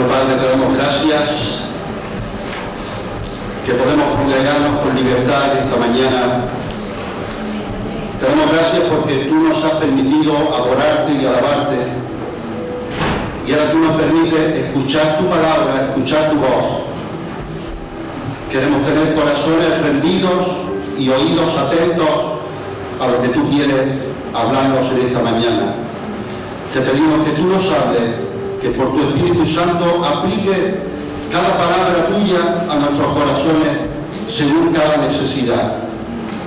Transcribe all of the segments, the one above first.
Bueno, Padre, te damos gracias que podemos congregarnos con libertad esta mañana. Te damos gracias porque tú nos has permitido adorarte y alabarte. Y ahora tú nos permites escuchar tu palabra, escuchar tu voz. Queremos tener corazones rendidos y oídos atentos a lo que tú quieres hablarnos en esta mañana. Te pedimos que tú nos hables, que por tu Espíritu Santo aplique cada palabra tuya a nuestros corazones según cada necesidad.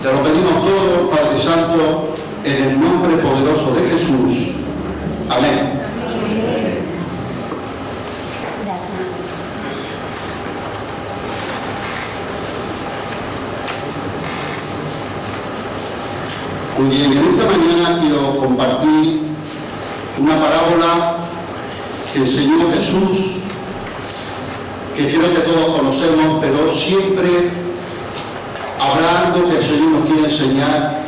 Te lo pedimos todo, Padre Santo, en el nombre poderoso de Jesús. Amén. Muy bien, en esta mañana quiero compartir una parábola que enseñó Jesús, que creo que todos conocemos, pero siempre habrá algo que el Señor nos quiere enseñar,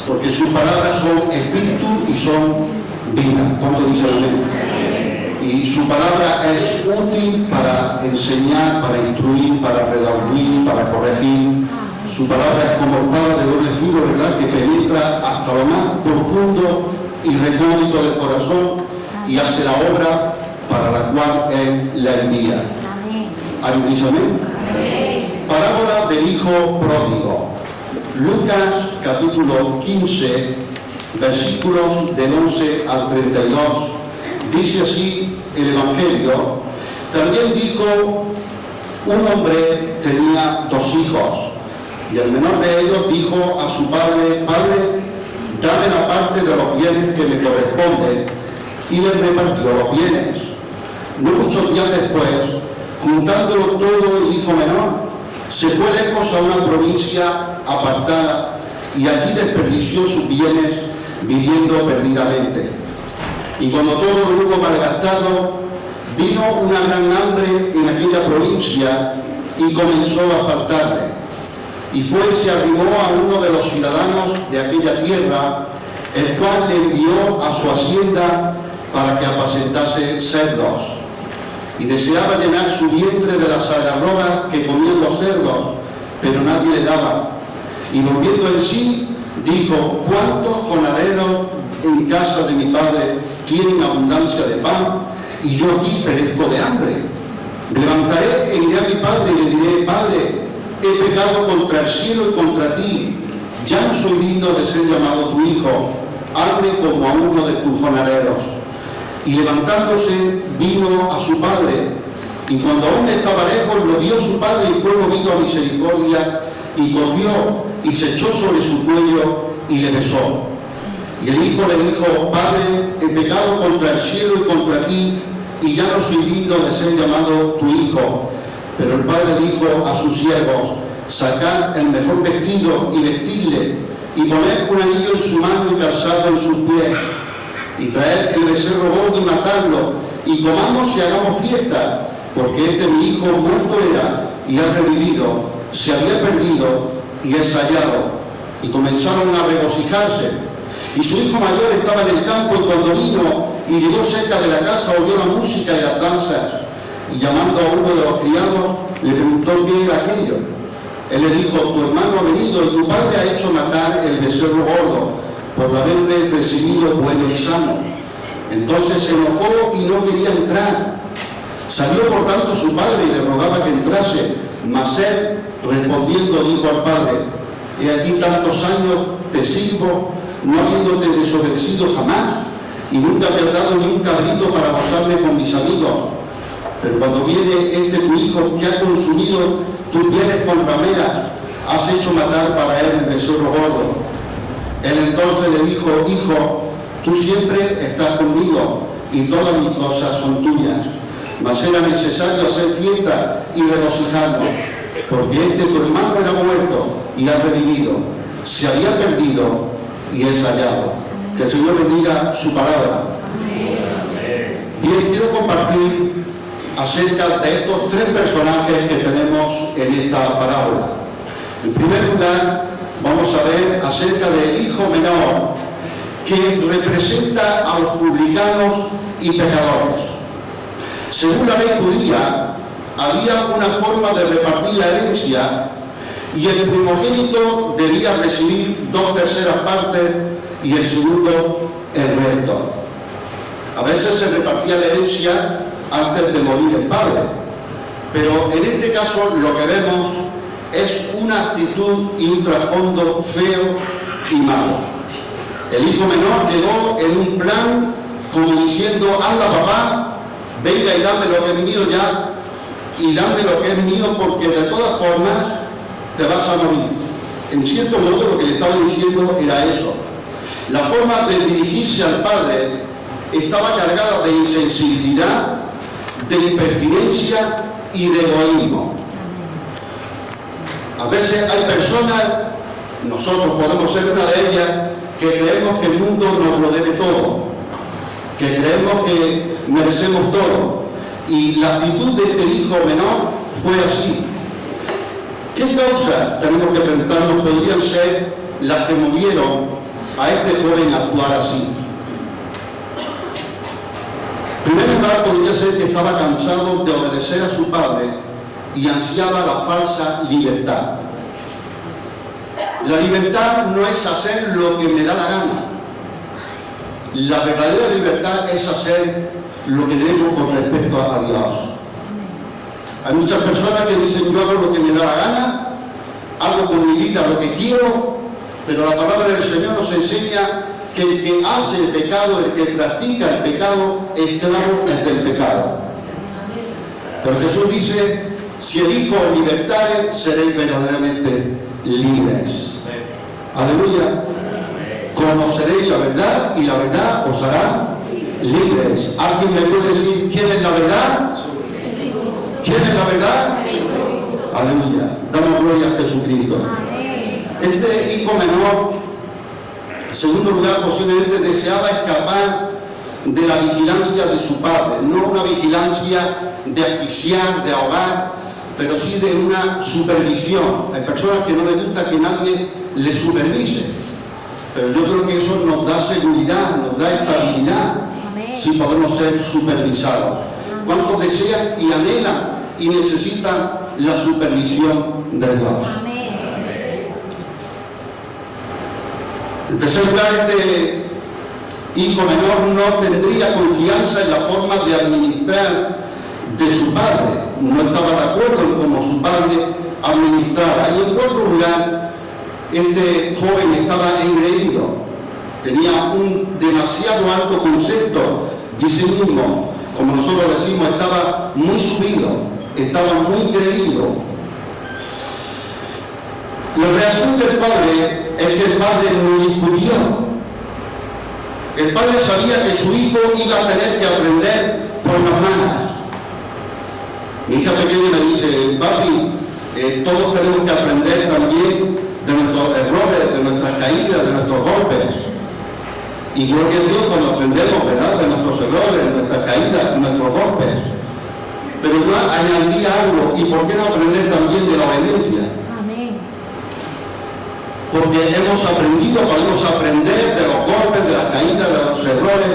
porque sus palabras son espíritu y son vida. ¿Cuánto dicen amén? Y su palabra es útil para enseñar, para instruir, para redarguir, para corregir. Su palabra es como espada de doble filo, ¿verdad?, que penetra hasta lo más profundo y recóndito del corazón y hace la obra para la cual Él la envía. ¿Alguien dice amén? Parábola del Hijo Pródigo. Lucas capítulo 15, versículos del 11 al 32. Dice así el Evangelio. También dijo: un hombre tenía 2 hijos. Y el menor de ellos dijo a su padre: Padre, dame la parte de los bienes que me corresponde. Y le repartió los bienes. No muchos días después, juntándolo todo, el hijo menor se fue lejos a una provincia apartada y allí desperdició sus bienes viviendo perdidamente. Y cuando todo lo hubo malgastado, vino una gran hambre en aquella provincia y comenzó a faltarle. Y fue y se arrimó a uno de los ciudadanos de aquella tierra, el cual le envió a su hacienda para que apacentase cerdos. Y deseaba llenar su vientre de las algarrobas que comían los cerdos, pero nadie le daba. Y volviendo en sí, dijo: ¿cuántos jornaleros en casa de mi padre tienen abundancia de pan, y yo aquí perezco de hambre? Me levantaré e iré a mi padre y le diré: Padre, he pecado contra el cielo y contra ti, ya no soy digno de ser llamado tu hijo, hazme como a uno de tus jornaleros. Y levantándose, vino a su padre, y cuando aún estaba lejos, lo vio su padre y fue movido a misericordia, y cogió y se echó sobre su cuello y le besó. Y el hijo le dijo: Padre, he pecado contra el cielo y contra ti, y ya no soy digno de ser llamado tu hijo. Pero el padre dijo a sus siervos: sacad el mejor vestido y vestidle, y poned un anillo en su mano y calzado en sus pies, y traed el becerro gordo y matadlo, y comamos y hagamos fiesta, porque este mi hijo muerto era y ha revivido, se había perdido y es hallado. Y comenzaron a regocijarse. Y su hijo mayor estaba en el campo, y cuando vino y llegó cerca de la casa, oyó la música y las danzas. Y llamando a uno de los criados, le preguntó qué era aquello. Él le dijo: tu hermano ha venido y tu padre ha hecho matar el becerro gordo, por haberle recibido bueno y sano. Entonces se enojó y no quería entrar. Salió por tanto su padre y le rogaba que entrase, mas él, respondiendo, dijo al padre: he aquí tantos años te sirvo, no habiéndote desobedecido jamás, y nunca me has dado ni un cabrito para gozarme con mis amigos. Pero cuando viene este tu hijo que ha consumido tus bienes con rameras, has hecho matar para él el becerro gordo. Él entonces le dijo: hijo, tú siempre estás conmigo y todas mis cosas son tuyas. Mas era necesario hacer fiesta y regocijarnos, porque este tu hermano era muerto y ha revivido, se había perdido y es hallado. Que el Señor bendiga su palabra. Bien, quiero compartir acerca de estos 3 personajes que tenemos en esta parábola. En primer lugar, vamos a ver acerca del hijo menor, que representa a los publicanos y pecadores. Según la ley judía, había una forma de repartir la herencia y el primogénito debía recibir 2/3 partes y el segundo el resto. A veces se repartía la herencia antes de morir el padre, pero en este caso lo que vemos es una actitud y un trasfondo feo y malo. El hijo menor llegó en un plan como diciendo: anda papá, venga y dame lo que es mío ya, y dame lo que es mío, porque de todas formas te vas a morir. En cierto modo lo que le estaba diciendo era eso. La forma de dirigirse al padre estaba cargada de insensibilidad, de impertinencia y de egoísmo. A veces hay personas, nosotros podemos ser una de ellas, que creemos que el mundo nos lo debe todo, que creemos que merecemos todo. Y la actitud de este hijo menor fue así. ¿Qué causas, tenemos que preguntarnos, podrían ser las que movieron a este joven a actuar así? En primer lugar, podría ser que estaba cansado de obedecer a su padre y ansiaba la falsa libertad. La libertad no es hacer lo que me da la gana. La verdadera libertad es hacer lo que debo con respecto a Dios. Hay muchas personas que dicen: yo hago lo que me da la gana, hago con mi vida lo que quiero, pero la palabra del Señor nos enseña que el que hace el pecado, el que practica el pecado, esclavo es del pecado. Pero Jesús dice: si el Hijo os libertare, seréis verdaderamente libres. Aleluya. Conoceréis la verdad y la verdad os hará libres. ¿Alguien me puede decir quién es la verdad? ¿Quién es la verdad? Aleluya. Damos gloria a Jesucristo. Este hijo menor, en segundo lugar, posiblemente deseaba escapar de la vigilancia de su padre. No una vigilancia de asfixiar, de ahogar, pero sí de una supervisión. Hay personas que no les gusta que nadie les supervise, pero yo creo que eso nos da seguridad, nos da estabilidad. Si podemos ser supervisados. ¿Cuántos desean y anhelan y necesitan la supervisión de Dios? En tercer lugar, este hijo menor no tendría confianza en la forma de administrar de su padre. No estaba de acuerdo en cómo su padre administraba. Y en cuarto lugar, este joven estaba engreído. Tenía un demasiado alto concepto de sí mismo. Como nosotros decimos, estaba muy subido, estaba muy creído. La reacción del padre es que el padre no discutió. El padre sabía que su hijo iba a tener que aprender por las manos. Mi hija pequeña me dice: papi, todos tenemos que aprender también de nuestros errores, de nuestras caídas, de nuestros golpes. Y gloria a Dios cuando aprendemos, ¿verdad?, de nuestros errores, de nuestras caídas, de nuestros golpes. Pero yo añadiría algo: ¿y por qué no aprender también de la obediencia? Amén. Porque hemos aprendido, podemos aprender de los golpes, de las caídas, de los errores,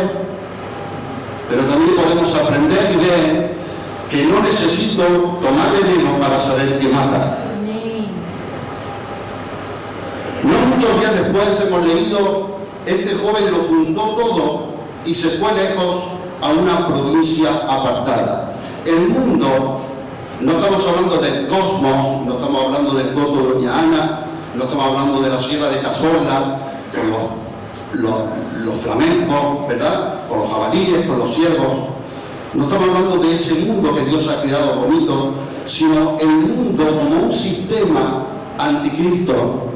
pero también podemos aprender y ver que no necesito tomar veneno para saber que mata. No muchos días después hemos leído: este joven lo juntó todo y se fue lejos a una provincia apartada. El mundo, no estamos hablando del cosmos, no estamos hablando del coto de Doña Ana, no estamos hablando de la sierra de Cazorla, con los flamencos, ¿verdad?, con los jabalíes, con los ciervos. No estamos hablando de ese mundo que Dios ha creado bonito, sino el mundo como un sistema anticristo.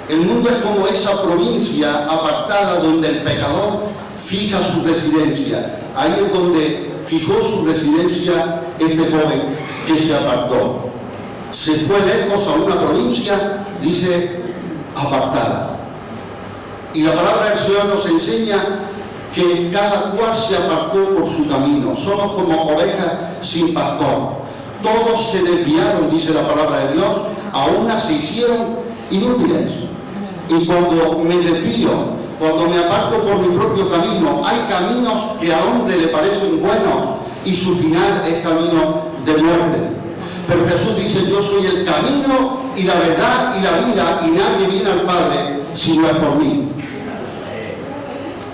El mundo es como esa provincia apartada donde el pecador fija su residencia. Ahí es donde fijó su residencia este joven que se apartó. Se fue lejos a una provincia, dice, apartada. Y la palabra del Señor nos enseña que cada cual se apartó por su camino. Somos como ovejas sin pastor. Todos se desviaron, dice la palabra de Dios, a unas se hicieron inútiles. Y cuando me desvío, cuando me aparto por mi propio camino, hay caminos que a hombre le parecen buenos y su final es camino de muerte. Pero Jesús dice: yo soy el camino y la verdad y la vida, y nadie viene al Padre si no es por mí.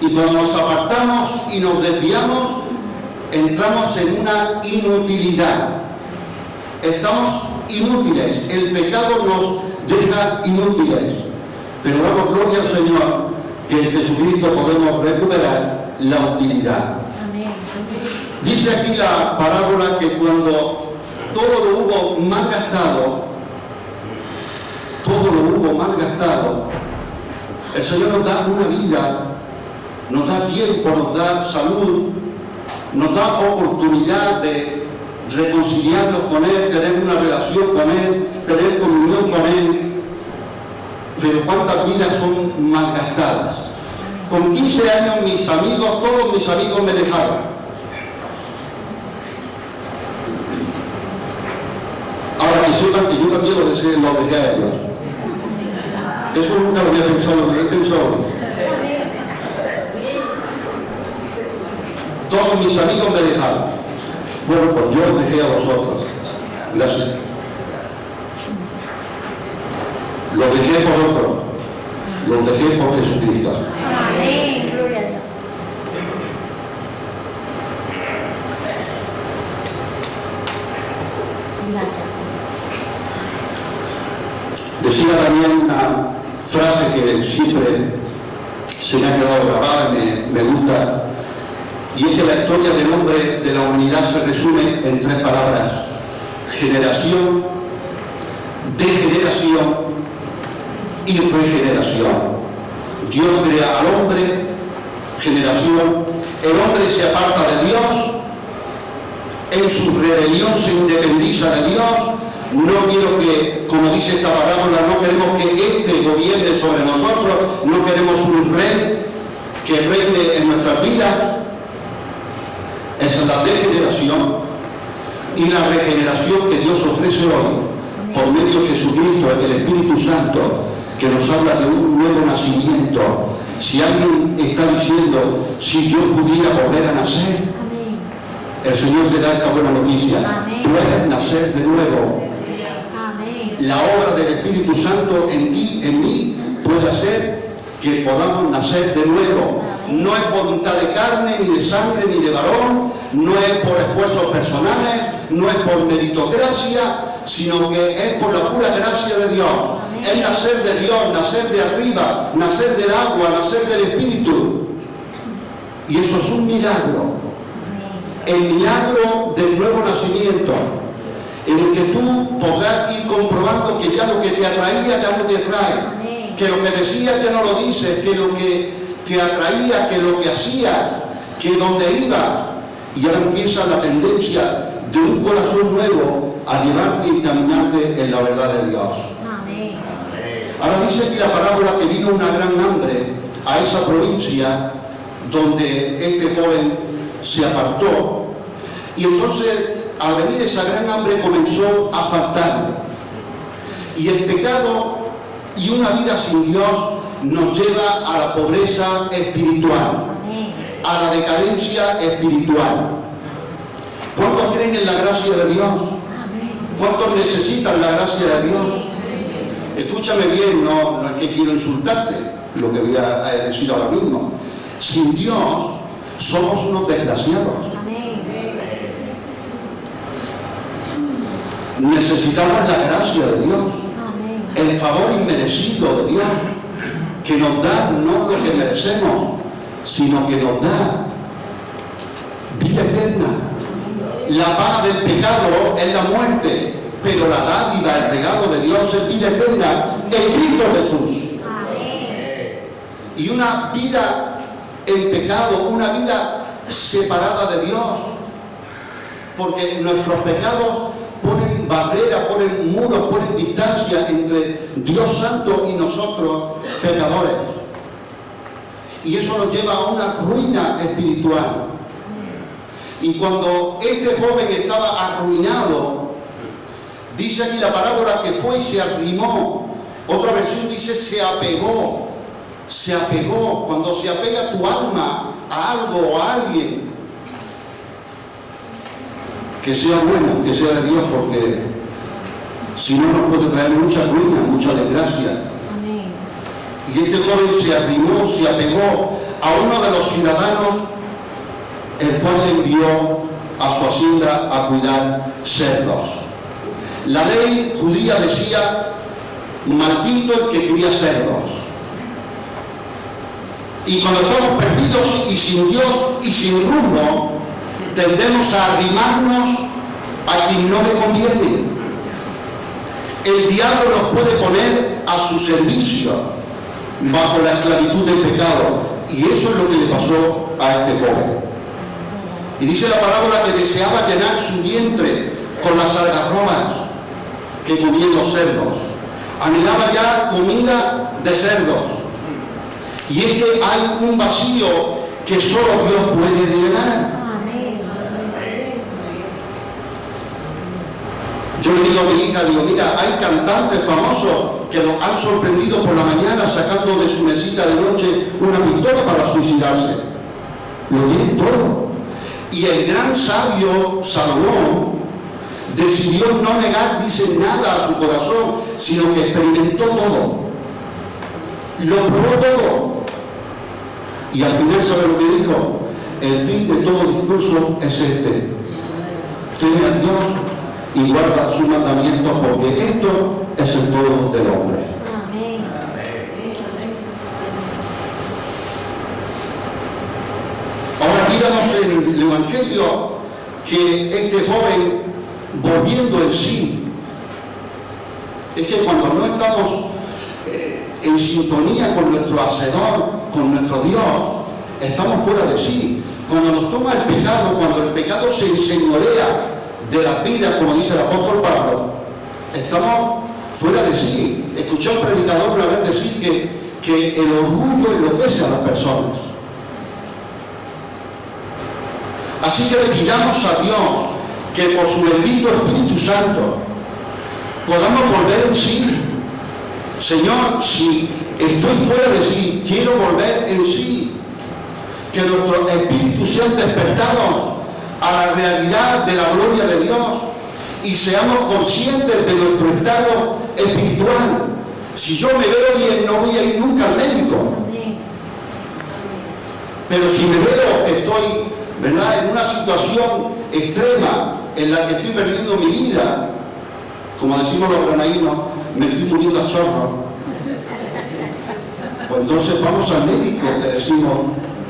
Y cuando nos apartamos y nos desviamos, entramos en una inutilidad. Estamos inútiles. El pecado nos deja inútiles. Pero damos gloria al Señor que en Jesucristo podemos recuperar la utilidad. Dice aquí la parábola que cuando todo lo hubo malgastado, el Señor nos da una vida, nos da tiempo, nos da salud, nos da oportunidad de reconciliarnos con Él, tener una relación con Él, tener comunión con Él. Pero cuántas vidas son malgastadas. Con 15 años todos mis amigos me dejaron. Ahora que sepan que yo también los dejé a ellos. Eso nunca lo había pensado, lo he pensado hoy. Todos mis amigos me dejaron. Bueno, pues yo los dejé a vosotros. Gracias. Los dejé por otro. Los dejé por Jesucristo. Amén. Gloria a Dios. Decía también una frase que siempre se me ha quedado grabada y me gusta, y es que la historia del hombre, de la humanidad, se resume en 3 palabras: generación, degeneración y regeneración. Dios crea al hombre, generación, el hombre se aparta de Dios, en su rebelión se independiza de Dios. No quiero que, como dice esta parábola, no queremos que este gobierne sobre nosotros, no queremos un rey que reine en nuestras vidas. Esa es la degeneración. Y la regeneración que Dios ofrece hoy, por medio de Jesucristo, el Espíritu Santo, que nos habla de un nuevo nacimiento. Si alguien está diciendo: si yo pudiera volver a nacer, el Señor te da esta buena noticia: puedes nacer de nuevo. La obra del Espíritu Santo en ti, en mí, puede hacer que podamos nacer de nuevo. No es voluntad de carne, ni de sangre, ni de varón, no es por esfuerzos personales, no es por meritocracia, sino que es por la pura gracia de Dios. Es nacer de Dios, nacer de arriba, nacer del agua, nacer del Espíritu. Y eso es un milagro. El milagro del nuevo nacimiento, en el que tú podrás ir comprobando que ya lo que te atraía ya no te atrae, que lo que decías ya no lo dices, que lo que te atraía, que lo que hacías, que donde ibas, y ahora empieza la tendencia de un corazón nuevo a llevarte y encaminarte en la verdad de Dios. Ahora dice aquí la parábola que vino una gran hambre a esa provincia donde este joven se apartó, y entonces al venir esa gran hambre comenzó a faltarle. Y el pecado y una vida sin Dios nos lleva a la pobreza espiritual, a la decadencia espiritual. ¿Cuántos creen en la gracia de Dios? ¿Cuántos necesitan la gracia de Dios? Escúchame bien, no es que quiero insultarte, lo que voy a decir ahora mismo. Sin Dios somos unos desgraciados. Necesitamos la gracia de Dios, el favor inmerecido de Dios, que nos da no lo que merecemos, sino que nos da vida eterna. La paga del pecado es la muerte, pero la dádiva, el regalo de Dios es vida eterna en Cristo Jesús. Y una vida en pecado, una vida separada de Dios, porque nuestros pecados ponen barreras, ponen muros, ponen distancia entre Dios Santo y nosotros pecadores. Y eso nos lleva a una ruina espiritual. Y cuando este joven estaba arruinado, dice aquí la parábola que fue y se arrimó. Otra versión dice se apegó. Se apegó. Cuando se apega tu alma a algo o a alguien, que sea bueno, que sea de Dios, porque si no nos puede traer mucha ruina, mucha desgracia. Amén. Y este joven se arrimó, se apegó a uno de los ciudadanos, el cual le envió a su hacienda a cuidar cerdos. La ley judía decía: maldito el que cría cerdos. Y cuando estamos perdidos y sin Dios y sin rumbo, tendemos a arrimarnos a quien no le conviene. El diablo nos puede poner a su servicio bajo la esclavitud del pecado, y eso es lo que le pasó a este joven. Y dice la parábola que deseaba llenar su vientre con las algarrobas que comían los cerdos. Anhelaba ya comida de cerdos. Y es que hay un vacío que solo Dios puede llenar. Amén. Yo le digo a mi hija, digo, mira, hay cantantes famosos que los han sorprendido por la mañana sacando de su mesita de noche una pistola para suicidarse. Lo tienen todo. Y el gran sabio Salomón decidió no negar, dice, nada a su corazón, sino que experimentó todo. Lo probó todo. Y al final, ¿sabe lo que dijo? El fin de todo discurso es este: teme a Dios y guarda sus mandamientos, porque esto es el todo del hombre. Amén. Ahora aquí vemos en el Evangelio que este joven, volviendo en sí, es que cuando no estamos en sintonía con nuestro Hacedor, con nuestro Dios, estamos fuera de sí. Cuando nos toma el pecado, cuando el pecado se enseñorea de la vida, como dice el apóstol Pablo, estamos fuera de sí. Escuché a un predicador una vez decir que el orgullo enloquece a las personas. Así que le pidamos a Dios que por su bendito Espíritu Santo podamos volver en sí. Señor, si estoy fuera de sí, quiero volver en sí. Que nuestros espíritus sean despertados a la realidad de la gloria de Dios y seamos conscientes de nuestro estado espiritual. Si yo me veo bien, no voy a ir nunca al médico. Pero si me veo que estoy, ¿verdad?, en una situación extrema en la que estoy perdiendo mi vida, como decimos los granaínos, me estoy muriendo a chorro, pues entonces vamos al médico y le decimos: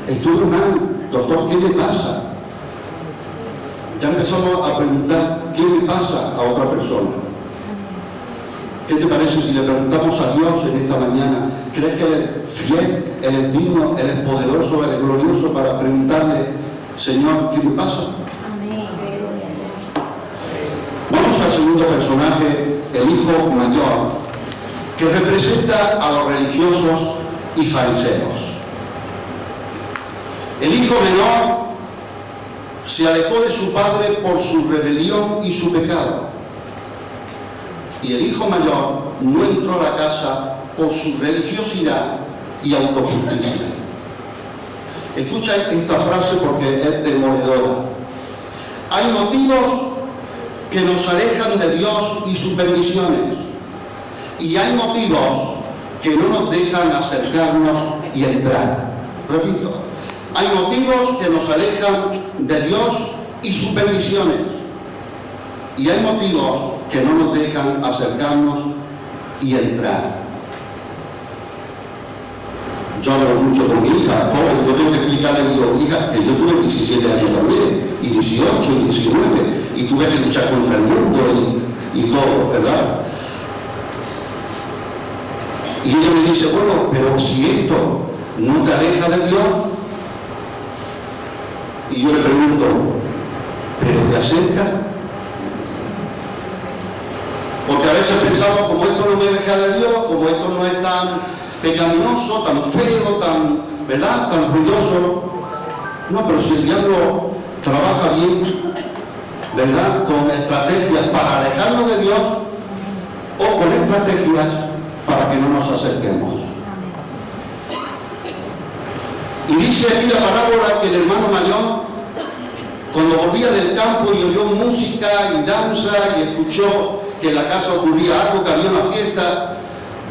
estuve mal, doctor, ¿qué me pasa? Ya empezamos a preguntar qué me pasa a otra persona. ¿Qué te parece si le preguntamos a Dios en esta mañana? ¿Crees que Él es fiel, Él es digno, Él es poderoso, Él es glorioso para preguntarle: Señor, ¿qué me pasa? Amén. Vamos al segundo personaje, el hijo mayor, que representa a los religiosos y fariseos. El hijo menor se alejó de su padre por su rebelión y su pecado. Y el hijo mayor no entró a la casa por su religiosidad y autojusticia. Escucha esta frase porque es demoledora. Hay motivos que nos alejan de Dios y sus bendiciones. Y hay motivos que no nos dejan acercarnos y entrar. Repito, hay motivos que nos alejan de Dios y sus bendiciones. Y hay motivos que no nos dejan acercarnos y entrar. Yo hablo mucho con mi hija, joven, yo tengo que explicarle, digo, hija, que yo tuve 17 años también, y 18, y 19, y tuve que luchar contra el mundo y todo, ¿verdad? Y ella me dice: bueno, pero si esto no te aleja de Dios. Y yo le pregunto: ¿pero te acerca? Porque a veces pensamos, como esto no me aleja de Dios, como esto no es tan pecaminoso, tan feo, tan, ¿verdad?, tan ruidoso. No, pero si el diablo trabaja bien, ¿verdad?, con estrategias para alejarnos de Dios, o con estrategias para que no nos acerquemos. Y dice aquí la parábola que el hermano mayor, cuando cuando volvía del campo y oyó música y danza y escuchó que en la casa ocurría algo, que había una fiesta,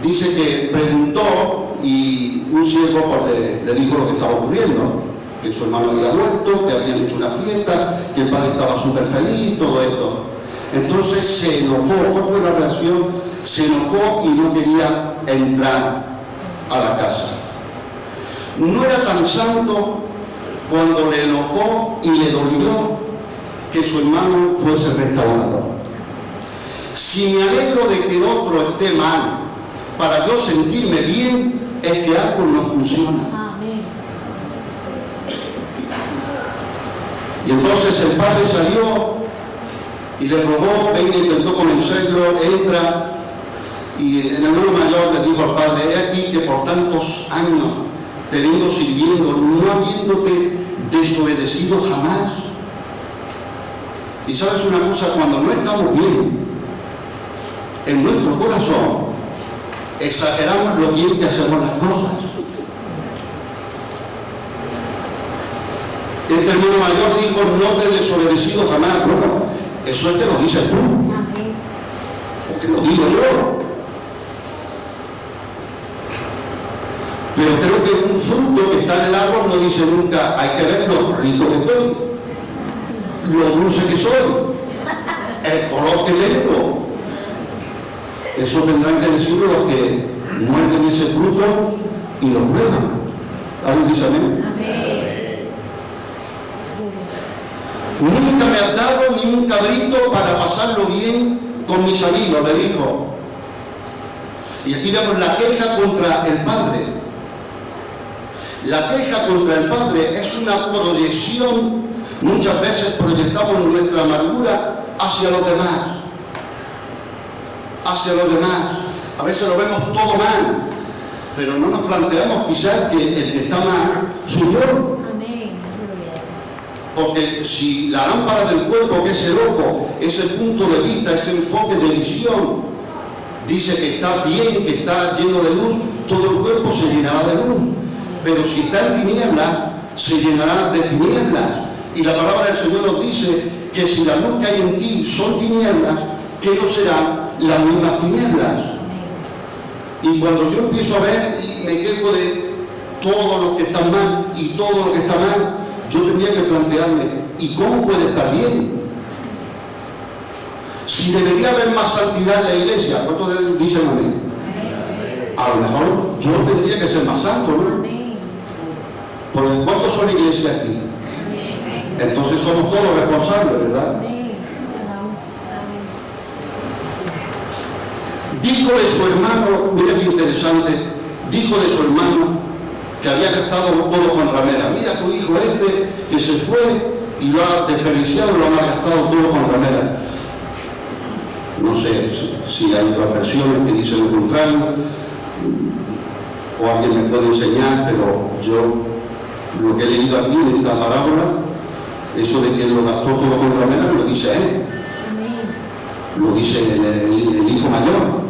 dice que preguntó y un siervo pues, le dijo lo que estaba ocurriendo, que su hermano había vuelto, que habían hecho una fiesta, que el padre estaba súper feliz, todo esto. Entonces se enojó. ¿Cuál fue la reacción? Se enojó y no quería entrar a la casa. No era tan santo cuando le enojó y le dolió que su hermano fuese restaurado. Si me alegro de que otro esté mal para yo sentirme bien, es que algo no funciona. Amén. Y entonces el padre salió y le rogó, ven, intentó convencerlo, entra, y el hermano mayor le dijo al padre: he aquí que por tantos años te vengo sirviendo, no habiéndote desobedecido jamás. Y sabes una cosa, cuando no estamos bien en nuestro corazón, exageramos lo bien que hacemos las cosas. Este hermano mayor dijo: no te he desobedecido jamás. Bueno, eso es que lo dices tú, o que lo digo yo. Pero creo que un fruto que está en el árbol no dice nunca: hay que ver lo rico que estoy, lo dulce que soy, el color que tengo. Eso tendrán que decirlo los que muerden ese fruto y lo prueban. ¿Alguien dice amén? Nunca me has dado ni un cabrito para pasarlo bien con mis amigos, le dijo. Y aquí vemos la queja contra el padre. La queja contra el padre es una proyección. Muchas veces proyectamos nuestra amargura hacia los demás. Hacia los demás. A veces lo vemos todo mal, pero no nos planteamos quizás que el que está mal soy yo. Porque si la lámpara del cuerpo, que es el ojo, ese punto de vista, ese enfoque de visión, dice que está bien, que está lleno de luz, todo el cuerpo se llenará de luz. Pero si está en tinieblas, se llenará de tinieblas. Y la palabra del Señor nos dice que si la luz que hay en ti son tinieblas, ¿qué no serán las mismas tinieblas? Y cuando yo empiezo a ver y me quejo de todo lo que está mal y todo lo que está mal, yo tendría que plantearme: ¿y cómo puede estar bien? Si debería haber más santidad en la iglesia, ¿cuántos dicen amén? A lo mejor yo tendría que ser más santo, ¿no? Porque ¿cuántos son iglesias aquí? Entonces somos todos responsables, ¿verdad? Dijo de su hermano, mira qué interesante, dijo de su hermano que había gastado todo con ramera. Mira tu hijo este que se fue y lo ha desperdiciado, lo ha gastado todo con ramera. No sé si hay otras versiones que dicen lo contrario, o alguien me puede enseñar, pero yo lo que he leído aquí en esta parábola, eso de que lo gastó todo con ramera, lo dice él. Lo dice el hijo mayor.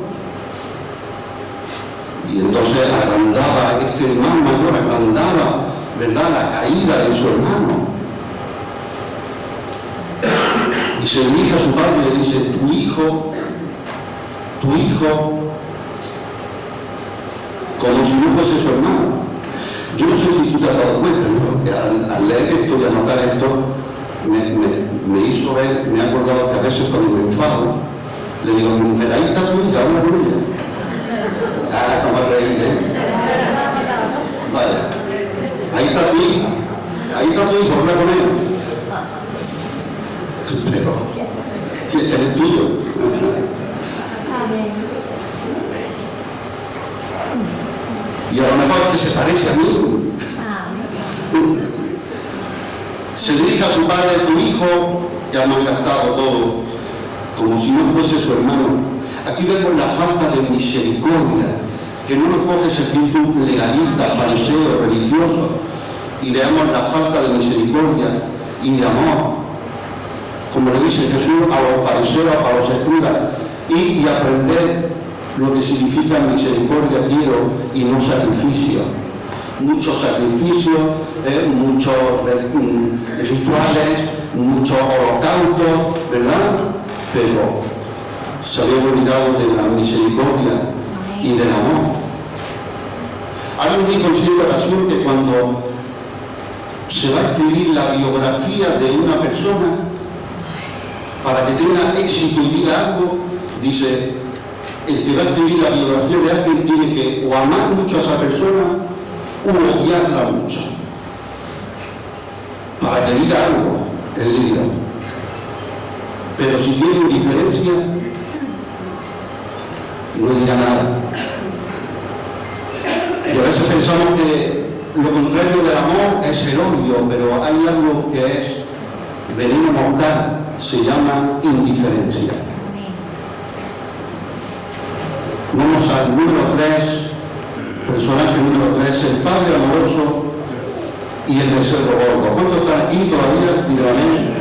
Y entonces agrandaba, este hermano mayor agrandaba, ¿verdad?, la caída de su hermano. Y se dirige a su padre y le dice: tu hijo, como si no fuese su hermano. Yo no sé si tú te has dado cuenta, ¿no? Al leer esto y anotar esto, me hizo ver, me he acordado que a veces cuando me enfado, le digo a mi mujer: ahí está tu hija, habla con ella. Ah, no va a reír, ¿eh? Vale. Ahí está tu hija. Ahí está tu hijo, habla con él. Pero, si este es tuyo. Y a lo mejor este se parece a mí. Se dirige a su padre: tu hijo, ya me han gastado todo, como si no fuese su hermano. Aquí vemos la falta de misericordia, que no nos coge ese espíritu legalista, fariseo, religioso, y veamos la falta de misericordia y de amor, como le dice Jesús a los fariseos, a los escribas, y aprender lo que significa misericordia quiero y no sacrificio. Muchos sacrificios, muchos rituales, muchos holocaustos, ¿verdad? Pero se había olvidado de la misericordia y del amor. Alguien dijo en cierta ocasión que cuando se va a escribir la biografía de una persona, para que tenga éxito y diga algo, dice, el que va a escribir la biografía de alguien tiene que o amar mucho a esa persona o odiarla mucho, para que diga algo el libro. Pero si tiene indiferencia, no diga nada. Y a veces pensamos que lo contrario del amor es el odio, pero hay algo que es veneno mortal, se llama indiferencia. Vamos al número 3, personaje número 3, el padre amoroso y el becerro gordo. ¿Cuántos están aquí todavía? Díganme.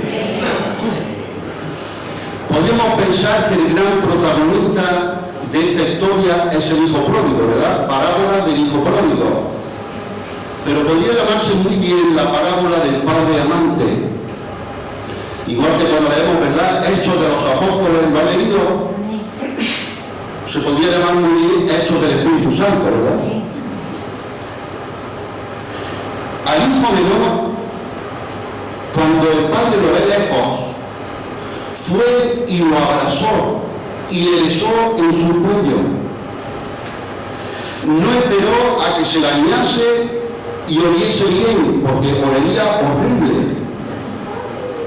Podríamos pensar que el gran protagonista de esta historia es el hijo pródigo, ¿verdad? Parábola del hijo pródigo. Pero podría llamarse muy bien la parábola del padre amante. Igual que cuando leemos, ¿verdad?, Hechos de los Apóstoles, ¿lo han leído? Se podría llamar muy bien Hechos del Espíritu Santo, ¿verdad? Al hijo menor, cuando el padre lo ve lejos, fue y lo abrazó y le besó en su cuello. No esperó a que se bañase y oliese bien, porque olería horrible.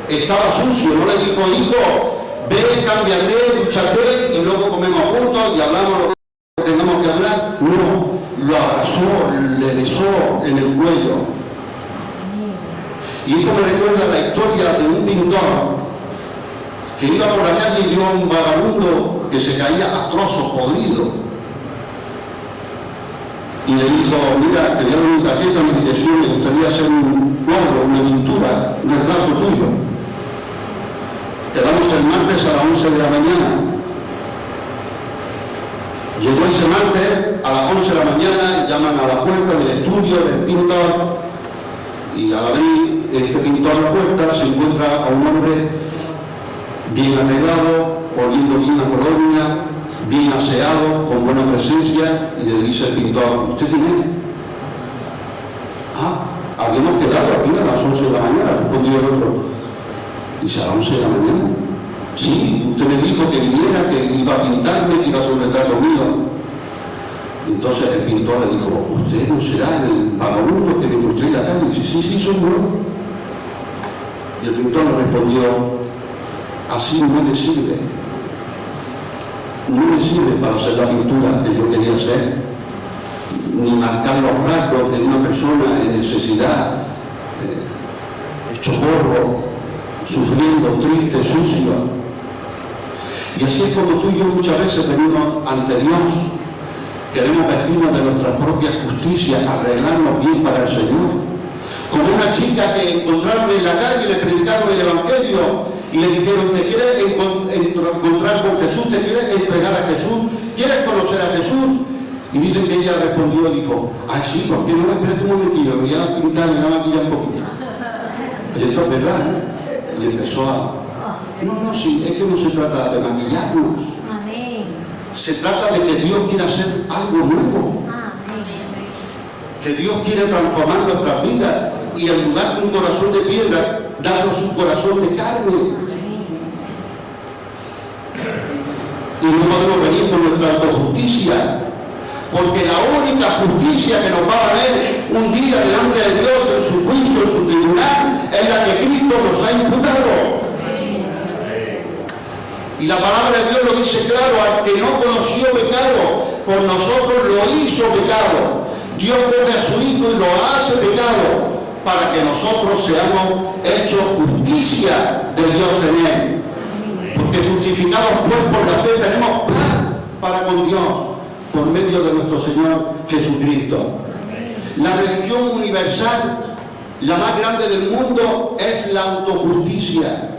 Estaba sucio, no le dijo, hijo, ve, cámbiate, dúchate y luego comemos juntos y hablamos lo que tengamos que hablar. No, lo abrazó, le besó en el cuello. Y esto me recuerda la historia de un pintor que iba por la calle y vio a un vagabundo que se caía a trozos, podrido. Y le dijo, mira, te voy a dar una tarjeta, una dirección, me gustaría hacer un cuadro, una pintura, un retrato tuyo. Quedamos el martes a las 11 de la mañana. Llegó ese martes a las 11 de la mañana, llaman a la puerta del estudio del pintor y al abrir este pintor la puerta se encuentra a un hombre bien arreglado, oliendo bien a colonia, bien aseado, con buena presencia, y le dice el pintor, ¿usted quién es? Ah, habíamos quedado aquí a las 11 de la mañana, respondió el otro. Dice, a las 11 de la mañana. Sí, usted me dijo que viniera, que iba a pintarme, que iba a hacer un retrato mío. Y entonces el pintor le dijo, ¿usted no será el vagabundo que me encontré en la calle? Y dice, sí, soy yo. Y el pintor le respondió, así no me sirve. No me sirve para hacer la pintura que yo quería hacer, ni marcar los rasgos de una persona en necesidad, hecho polvo, sufriendo, triste, sucio. Y así es como tú y yo muchas veces venimos ante Dios. Queremos vestirnos de nuestras propias justicias, arreglarnos bien para el Señor. Como una chica que encontraron en la calle y le predicaron el Evangelio y le dijeron, ¿te quieres encontrar con Jesús? ¿Te quieres entregar a Jesús? ¿Quieres conocer a Jesús? Y dicen que ella respondió, dijo, sí, ¿por qué no? Espérate un momentillo, voy a pintar y nada más un poquito. Y esto es verdad, ¿eh? Y empezó a... No, sí, es que no se trata de maquillarnos. Amén. Se trata de que Dios quiere hacer algo nuevo. Que Dios quiere transformar nuestras vidas y en lugar de un corazón de piedra, darnos un corazón de carne. Y no podemos venir con nuestra autojusticia, porque la única justicia que nos va a valer un día delante de Dios en su juicio, en su tribunal, es la que Cristo nos ha imputado. Y la palabra de Dios lo dice claro, al que no conoció pecado, por nosotros lo hizo pecado. Dios pone a su Hijo y lo hace pecado para que nosotros seamos hechos justicia de Dios en Él. Porque justificados pues por la fe tenemos paz para con Dios por medio de nuestro Señor Jesucristo. La religión universal, la más grande del mundo, es la autojusticia.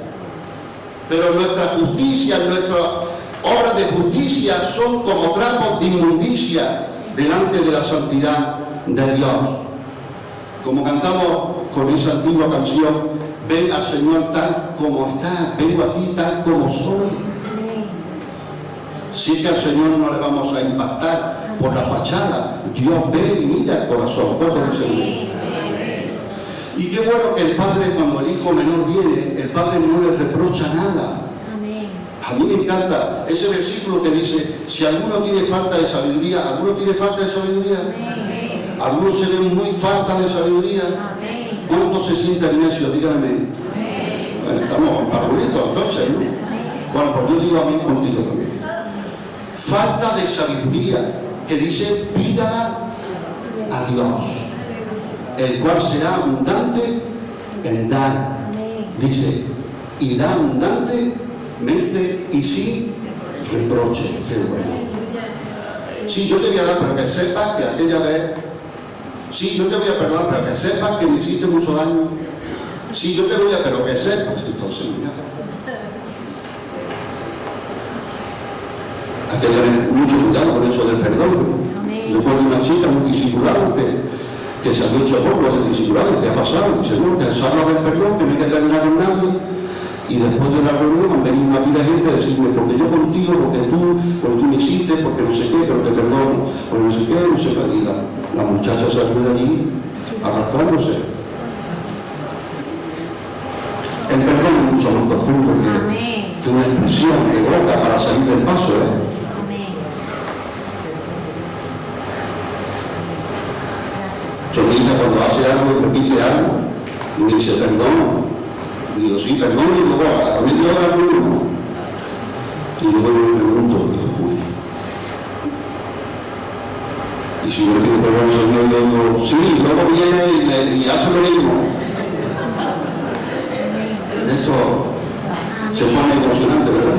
Pero nuestra justicia, nuestras obras de justicia son como trapos de inmundicia delante de la santidad de Dios. Como cantamos con esa antigua canción, ven al Señor tal como está, vengo a ti tal como soy. Sí que al Señor no le vamos a impactar por la fachada. Dios ve y mira el corazón. ¿Cuánto dice amén? Y qué bueno que el padre, cuando el hijo menor viene, el padre no le reprocha nada. A mí me encanta ese versículo que dice, si alguno tiene falta de sabiduría, ¿alguno tiene falta de sabiduría? ¿Alguno se ve muy falta de sabiduría? ¿Cuántos se sienten necios? Díganme. Bueno, estamos en parvulitos entonces, ¿no? Bueno, pues yo digo amén contigo también. Falta de sabiduría, que dice, pídala a Dios, el cual será abundante en dar. Dice, y da abundantemente y sin reproche. Qué bueno. Sí, yo te voy a dar, pero que sepas que aquella vez, sí, yo te voy a perdonar, pero que sepas que me hiciste mucho daño. Sí, yo te voy a, pero que sepas. Entonces, mira, hay que tener mucho cuidado con eso del perdón. Recuerdo una chica muy discipulada que salió hecho polvo del discipulado. ¿Qué ha pasado? Dice, no, que se habla del perdón, que no hay que terminar con nadie. Y después de la reunión han venido una pila de gente a decirme, porque yo contigo, porque tú me hiciste, porque no sé qué, pero te perdono, porque no sé qué, no sé qué. Y la muchacha salió de allí arrastrándose. El perdón es mucho más profundo que una expresión de boca para salir del paso, Yo mi hija cuando hace algo y repite algo y me dice perdón, digo sí, perdón, y luego a media hora lo mismo. Y luego yo me pregunto, digo, uy. Y si yo le pido perdón al Señor, yo digo, sí, luego viene y hace lo mismo. Esto se pone emocionante, ¿verdad?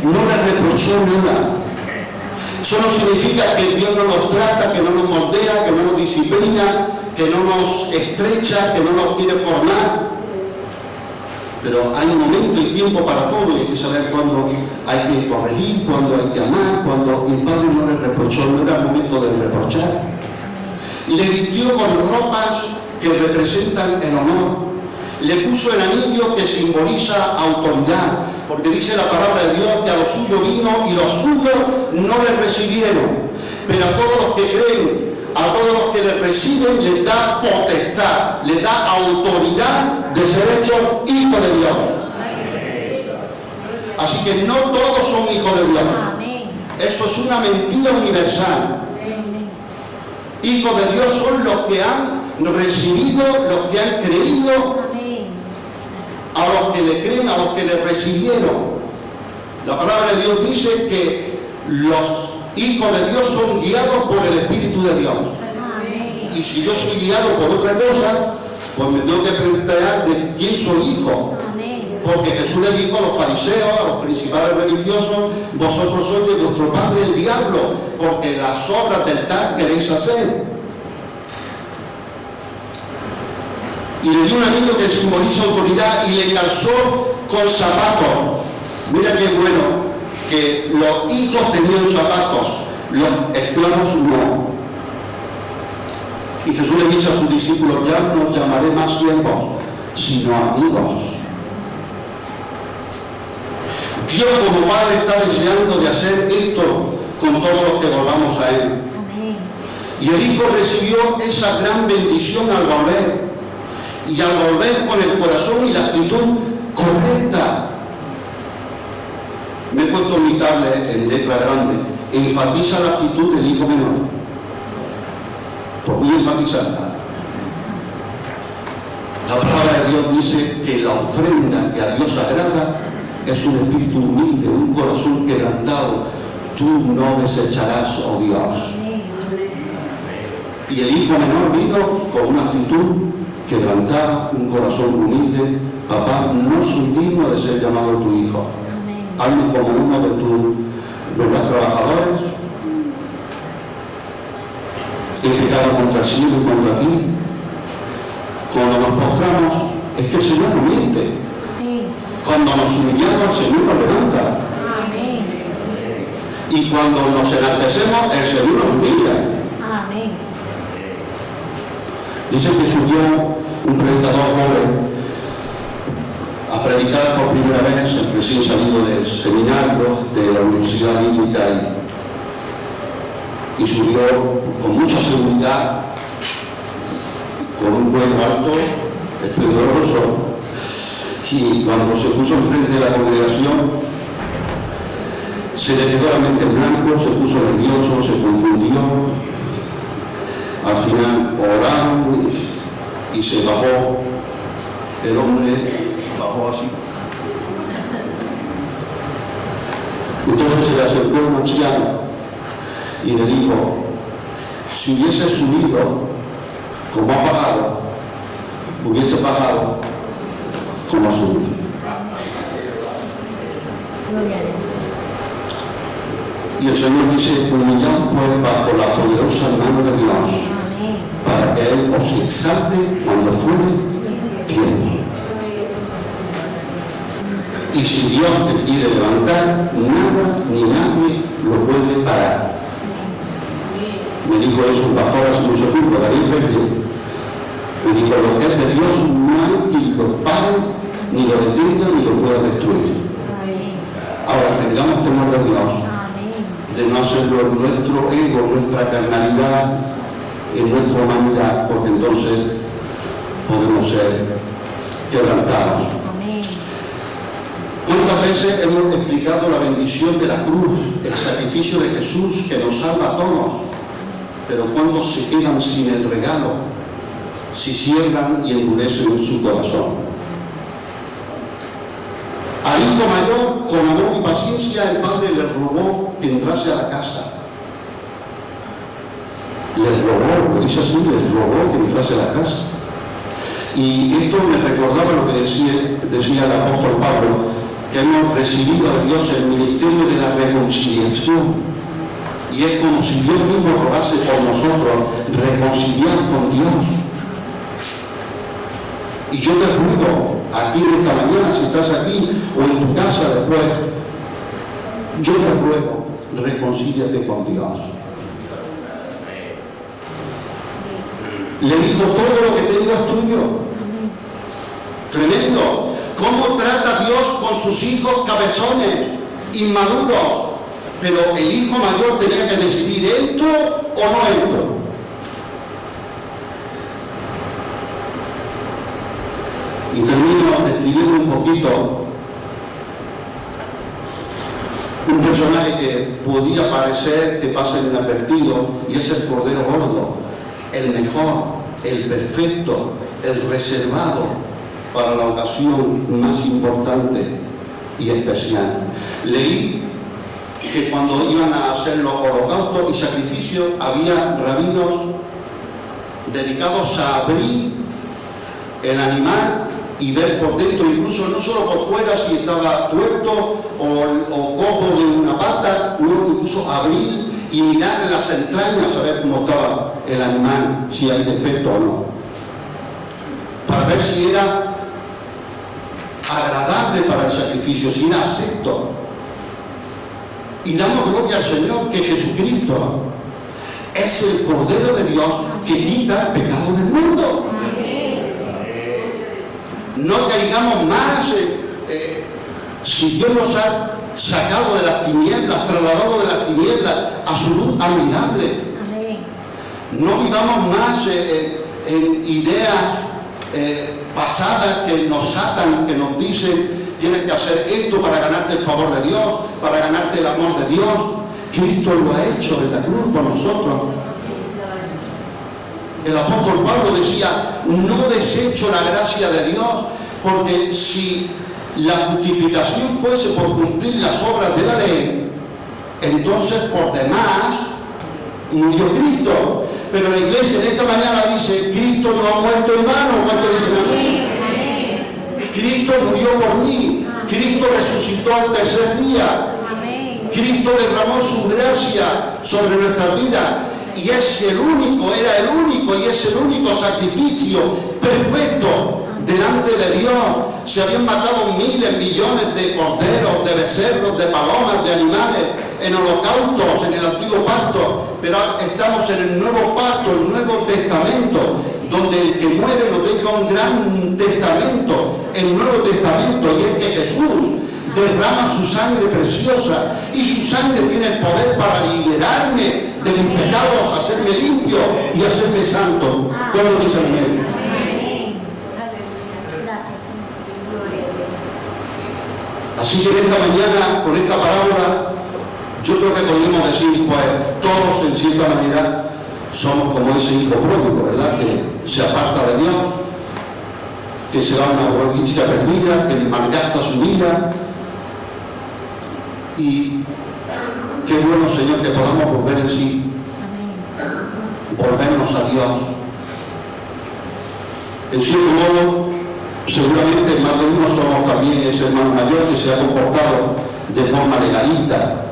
No le reprochó nada. Eso no significa que Dios no nos trata, que no nos moldea, que no nos disciplina, que no nos estrecha, que no nos quiere formar. Pero hay un momento y tiempo para todo y hay que saber cuándo hay que corregir, cuándo hay que amar, cuando el Padre no le reprochó, no era el momento de reprochar. Le vistió con ropas que representan el honor. Le puso el anillo que simboliza autoridad, porque dice la palabra de Dios que a los suyos vino y los suyos no le recibieron. Pero a todos los que creen, a todos los que le reciben, les da potestad, les da autoridad de ser hechos hijos de Dios. Así que no todos son hijos de Dios. Eso es una mentira universal. Hijos de Dios son los que han recibido, los que han creído, a los que le creen, a los que le recibieron. La palabra de Dios dice que los hijos de Dios son guiados por el Espíritu de Dios. Y si yo soy guiado por otra cosa, pues me tengo que plantear de quién soy hijo. Porque Jesús le dijo a los fariseos, a los principales religiosos, vosotros sois de vuestro padre el diablo, porque las obras del tal queréis hacer. Y le dio un anillo que simboliza autoridad y le calzó con zapatos. Mira qué bueno, que los hijos tenían zapatos, los esclavos no. Y Jesús le dice a sus discípulos, ya no llamaré más siervos, sino amigos. Dios como Padre está deseando de hacer esto con todos los que volvamos a Él. Y el Hijo recibió esa gran bendición al volver. Y al volver con el corazón y la actitud correcta. Me he puesto mi tablet en letra grande. Enfatiza la actitud del hijo menor. ¿Por qué enfatizarla? La palabra de Dios dice que la ofrenda que a Dios agrada es un espíritu humilde, un corazón quebrantado. Tú no desecharás, oh Dios. Y el hijo menor vino con una actitud quebrantada, un corazón humilde. Papá, no soy digno de ser llamado tu hijo. Hazme como uno de tus trabajadores. He pecado contra el cielo y contra ti. Cuando nos postramos, es que el Señor no miente. Cuando nos humillamos, el Señor nos levanta. Y cuando nos enaltecemos, el Señor nos humilla. Dice que subió un predicador joven, a predicar por primera vez, recién salido del seminario de la Universidad Bíblica, y subió con mucha seguridad, con un cuello alto, esplendoroso, y cuando se puso enfrente de la congregación, se le quedó la mente en blanco, se puso nervioso, se confundió. Al final oraron y se bajó. El hombre bajó así. Entonces se le acercó un anciano y le dijo: si hubiese subido como ha bajado, hubiese bajado como ha subido. Y el Señor dice: humillaos pues bajo la poderosa mano de Dios, para que Él os exalte cuando fuere tiempo. Y si Dios te quiere levantar, nada ni nadie lo puede parar. Me dijo eso un pastor hace mucho tiempo, David Verde. Me dijo: lo que es de Dios no hay quien lo pare, ni lo detenga, ni lo pueda destruir. Ahora tengamos temor de Dios, de no hacerlo en nuestro ego, nuestra carnalidad, en nuestra humanidad, porque entonces podemos ser quebrantados. ¿Cuántas veces hemos explicado la bendición de la cruz, el sacrificio de Jesús que nos salva a todos? Pero ¿cuántos se quedan sin el regalo si cierran y endurecen su corazón? Al hijo mayor, con amor y paciencia, el padre le rogó que entrase a la casa. Les rogó, lo dice así, les rogó que entrase a la casa. Y esto me recordaba lo que decía el apóstol Pablo, que hemos recibido de Dios el ministerio de la reconciliación. Y es como si Dios mismo rogase por nosotros, reconciliar con Dios. Y yo te ruego, aquí en esta mañana, si estás aquí o en tu casa después, yo te ruego, reconcíliate con Dios. Le dijo: todo lo que tengo es tuyo. Tremendo. ¿Cómo trata Dios con sus hijos cabezones, inmaduros? Pero el hijo mayor tenía que decidir: ¿entro o no entro? Y termino describiendo un poquito un personaje que podía parecer que pasa inadvertido, y es el Cordero Gordo, el mejor, el perfecto, el reservado para la ocasión más importante y especial. Leí que cuando iban a hacer los holocaustos y sacrificios, había rabinos dedicados a abrir el animal y ver por dentro, incluso no solo por fuera si estaba tuerto o cojo de una pata, no, incluso abrir y mirar en las entrañas a ver cómo estaba el animal, si hay defecto o no, para ver si era agradable para el sacrificio, si era acepto. Y damos gloria al Señor que Jesucristo es el Cordero de Dios que quita el pecado del mundo. No caigamos más, si Dios nos ha sacado de las tinieblas, trasladado de las tinieblas a su luz admirable. No vivamos más en ideas pasadas que nos atan, que nos dicen: tienes que hacer esto para ganarte el favor de Dios, para ganarte el amor de Dios. Cristo lo ha hecho en la cruz por nosotros. El apóstol Pablo decía: no desecho la gracia de Dios, porque si la justificación fuese por cumplir las obras de la ley, entonces por demás murió Cristo. Pero la iglesia en esta mañana dice: Cristo no ha muerto en vano. ¿Cuánto dicen amén? Cristo murió por mí. Cristo resucitó al tercer día. Cristo derramó su gracia sobre nuestra vida. Y es el único, era el único y es el único sacrificio perfecto delante de Dios. Se habían matado miles, millones de corderos, de becerros, de palomas, de animales en holocaustos, en el antiguo pacto, pero estamos en el nuevo pacto, el Nuevo Testamento, donde el que muere nos deja un gran el Nuevo Testamento, y es que Jesús derrama su sangre preciosa y su sangre tiene el poder para liberarme de mis pecados, hacerme limpio y hacerme santo. ¿Cómo dice amén? Así que en esta mañana, con esta parábola, yo creo que podemos decir, pues, todos en cierta manera somos como ese hijo pródigo, ¿verdad? Que se aparta de Dios, que se va a una provincia perdida, que malgasta su vida. Y qué bueno, Señor, que podamos volver en sí, volvernos a Dios. En cierto modo, seguramente más de uno somos también ese hermano mayor que se ha comportado de forma legalista,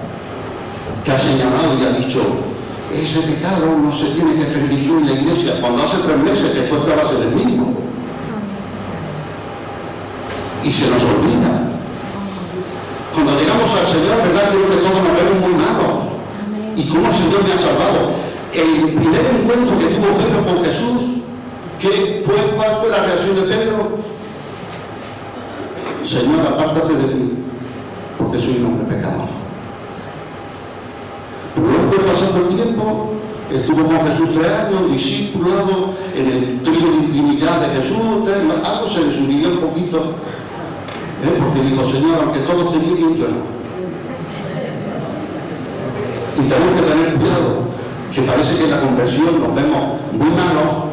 que ha señalado y ha dicho, ese pecado no se tiene que permitir en la iglesia, cuando hace 3 meses después te va a ser el mismo. Y se nos olvida. Cuando llegamos al Señor, ¿verdad? Creo que todos nos vemos muy malos. ¿Y cómo el Señor me ha salvado? El primer encuentro que tuvo Pedro con Jesús, ¿cuál fue la reacción de Pedro? Señor, apártate de mí, porque soy un hombre pecador. Pero luego fue pasando el tiempo, estuvo con Jesús 3 años, discipulado, en el trío de intimidad de Jesús, algo se le subió un poquito, porque dijo, Señor, aunque todos te miren, yo no. Y tenemos que tener cuidado, que parece que en la conversión nos vemos muy malos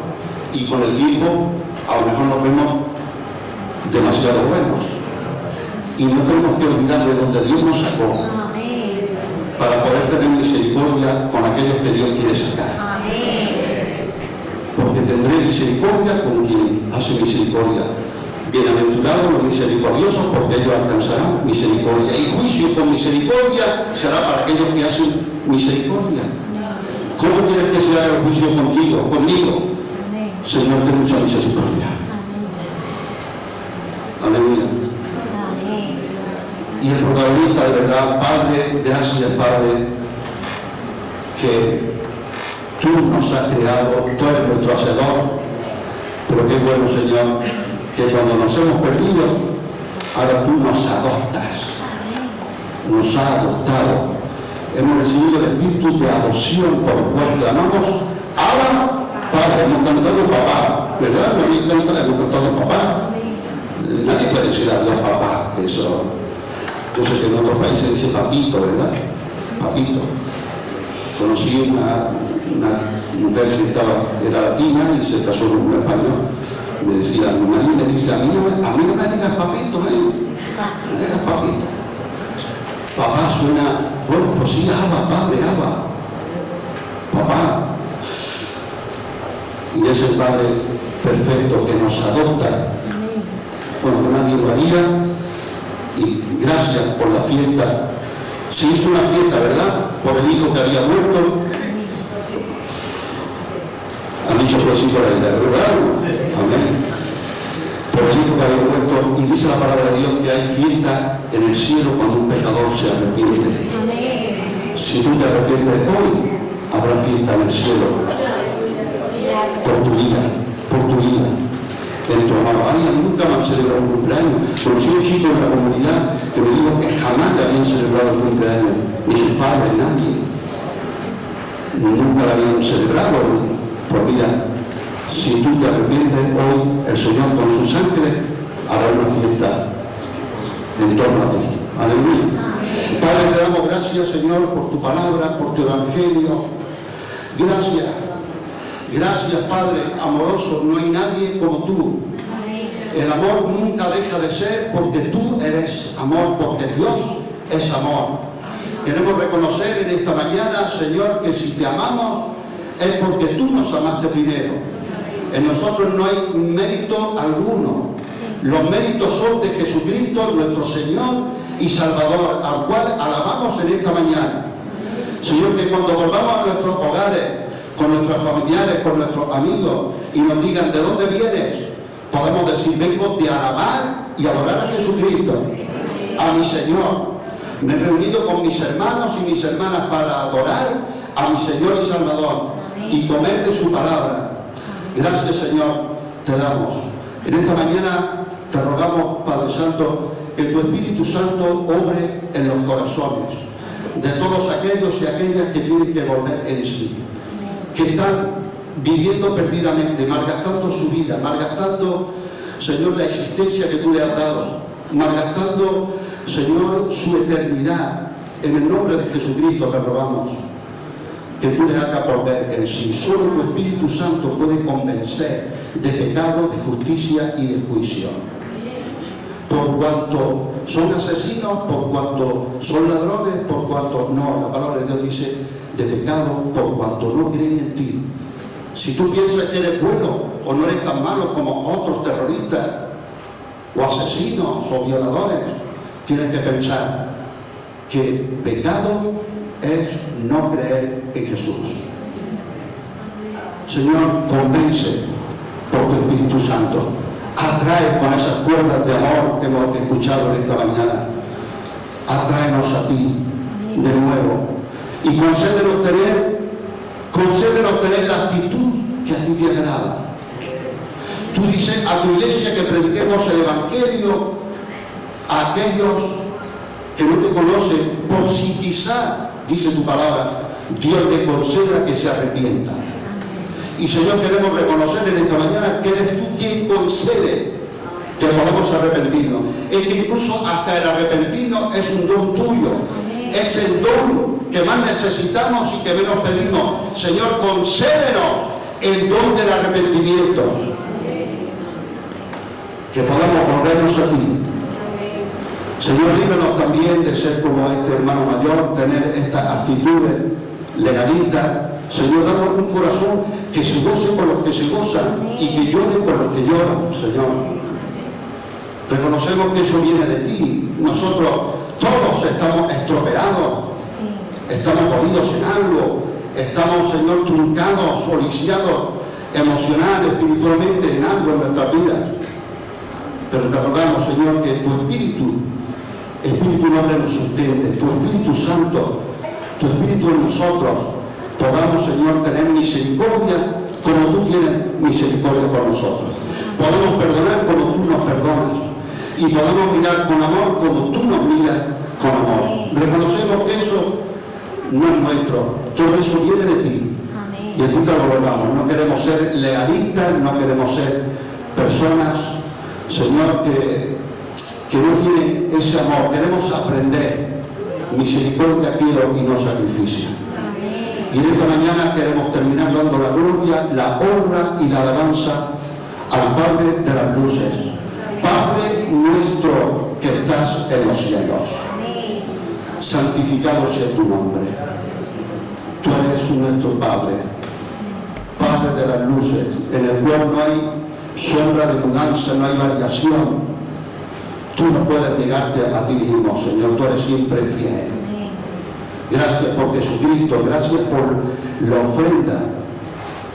y con el tiempo a lo mejor nos vemos demasiado buenos. Y no tenemos que olvidar de donde Dios nos sacó para poder tener misericordia con aquellos que Dios quiere sacar. Porque tendré misericordia con quien hace misericordia. Bienaventurados los misericordiosos, porque ellos alcanzarán misericordia. Y juicio con misericordia será para aquellos que hacen misericordia. ¿Cómo quieres que sea el juicio contigo, conmigo? Señor, ten mucha misericordia. Aleluya. Y el protagonista, de verdad, Padre, gracias, Padre, que tú nos has creado, tú eres nuestro hacedor, pero qué bueno, Señor, que cuando nos hemos perdido, ahora tú nos adoptas, nos has adoptado. Hemos recibido el espíritu de adopción por el cual clamamos, ahora, Padre. Hemos cantado papá, ¿verdad? Hemos cantado papá. Nadie puede decir a Dios papá, eso. Yo sé que en otros países dice papito, ¿verdad? Papito. Conocí una mujer que era latina y se casó con un español. Me decía, mi marido me dice, a mí no me digas papito, no me digas papito. Papá suena, bueno, pues sí, Abba, Padre, Abba. Papá. Y es el Padre perfecto que nos adopta cuando nadie lo haría. Y gracias por la fiesta. Se hizo una fiesta, ¿verdad? Por el hijo que había muerto. Han dicho por sí por ahí, ¿verdad? Amén. Por el hijo que había muerto. Y dice la palabra de Dios que hay fiesta en el cielo cuando un pecador se arrepiente. Si tú te arrepientes hoy, habrá fiesta en el cielo. Por tu vida, por tu vida. En tu amado. Ay, a mí nunca me han celebrado un cumpleaños. Conocí un chico en la comunidad que me dijo que jamás le habían celebrado el cumpleaños, ni sus padres, nadie. Nunca le habían celebrado. Pues mira, si tú te arrepientes hoy, el Señor con su sangre hará una fiesta en torno a ti. Aleluya. Padre, te damos gracias, Señor, por tu palabra, por tu evangelio. Gracias. Gracias, Padre amoroso, no hay nadie como tú. El amor nunca deja de ser porque tú eres amor, porque Dios es amor. Queremos reconocer en esta mañana, Señor, que si te amamos es porque tú nos amaste primero. En nosotros no hay mérito alguno. Los méritos son de Jesucristo, nuestro Señor y Salvador, al cual alabamos en esta mañana. Señor, que cuando volvamos a nuestros hogares, con nuestros familiares, con nuestros amigos, y nos digan de dónde vienes, podemos decir, vengo de alabar y adorar a Jesucristo, a mi Señor. Me he reunido con mis hermanos y mis hermanas para adorar a mi Señor y Salvador y comer de su palabra. Gracias, Señor, te damos. En esta mañana te rogamos, Padre Santo, que tu Espíritu Santo obre en los corazones de todos aquellos y aquellas que tienen que volver en sí, que están viviendo perdidamente, malgastando su vida, malgastando, Señor, la existencia que tú le has dado, malgastando, Señor, su eternidad. En el nombre de Jesucristo te rogamos que tú les hagas volver en sí. Solo tu Espíritu Santo puede convencer de pecado, de justicia y de juicio. Por cuanto son asesinos, por cuanto son ladrones, por cuanto no, la palabra de Dios dice de pecado, por cuanto no creen en ti. Si tú piensas que eres bueno o no eres tan malo como otros terroristas o asesinos o violadores, tienes que pensar que pecado es no creer en Jesús. Señor, convence por tu Espíritu Santo, atrae con esas cuerdas de amor que hemos escuchado en esta mañana, atráenos a ti de nuevo y concédenos tener la actitud que a ti te agrada. Tú dices a tu iglesia que prediquemos el Evangelio a aquellos que no te conocen, por si quizá, dice tu palabra, Dios le conceda que se arrepienta. Y Señor, queremos reconocer en esta mañana que eres tú quien concede que podamos arrepentirnos. Es que incluso hasta el arrepentirnos es un don tuyo. Es el don que más necesitamos y que menos pedimos. Señor, concédenos el don del arrepentimiento. Que podamos volvernos a ti. Señor, líbranos también de ser como este hermano mayor, tener estas actitudes legalistas. Señor, danos un corazón que se goce con los que se gozan y que llore con los que lloran, Señor. Reconocemos que eso viene de ti. Nosotros todos estamos estropeados, estamos podidos en algo, estamos, Señor, truncados o lisiados emocional, espiritualmente en algo en nuestras vidas. Pero te rogamos, Señor, que tu Espíritu noble nos sustente, tu Espíritu Santo, tu Espíritu en nosotros, podamos, Señor, tener misericordia como tú tienes misericordia por nosotros. Podamos perdonar como tú nos perdonas y podamos mirar con amor como tú nos miras con amor. Reconocemos que eso no es nuestro, todo eso viene de ti. Y a ti te lo rogamos. No queremos ser legalistas, no queremos ser personas, Señor, que no tienen ese amor. Queremos aprender. Misericordia quiero y no sacrificio. Y en esta mañana queremos terminar dando la gloria, la honra y la alabanza al Padre de las luces. Padre nuestro que estás en los cielos, santificado sea tu nombre. Tú eres nuestro Padre, Padre de las luces, en el cual no hay sombra de mudanza, no hay variación. Tú no puedes negarte a ti mismo, Señor, tú eres siempre fiel. Gracias por Jesucristo, gracias por la ofrenda.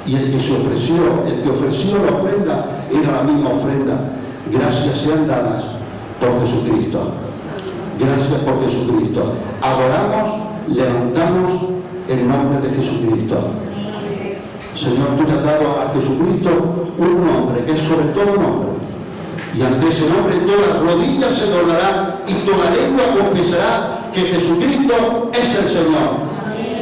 Y el que ofreció la ofrenda, era la misma ofrenda. Gracias sean dadas por Jesucristo. Gracias por Jesucristo. Adoramos, levantamos el nombre de Jesucristo. Señor, tú le has dado a Jesucristo un nombre que es sobre todo nombre. Y ante ese nombre toda rodilla se doblará y toda lengua confesará que Jesucristo es el Señor.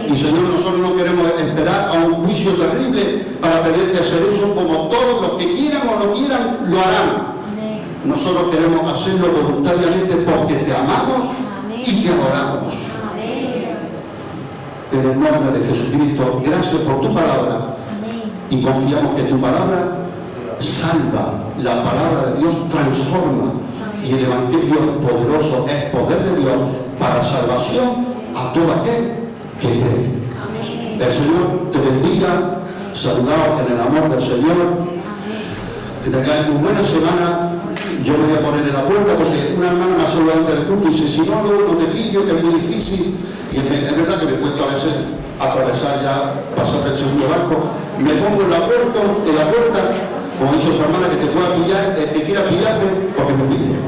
Y Señor, nosotros no queremos esperar a un juicio terrible para tener que hacer eso como todos los que quieran o no quieran lo harán. Nosotros queremos hacerlo voluntariamente porque te amamos y te adoramos. En el nombre de Jesucristo, gracias por tu palabra y confiamos que tu palabra salva, la palabra de Dios transforma y el Evangelio es poderoso, es poder de Dios para salvación a todo aquel que cree. El Señor te bendiga, saludaos en el amor del Señor, que tengáis una buena semana. Yo me voy a poner en la puerta porque una hermana me ha saludado antes del culto y dice, si no, luego no te pillo, que es muy difícil. Y es verdad que me cuesta a veces atravesar ya, pasar el segundo barco. Me pongo en la puerta, como ha dicho esta hermana, que te pueda pillar, el que quiera pillarme, porque me pille.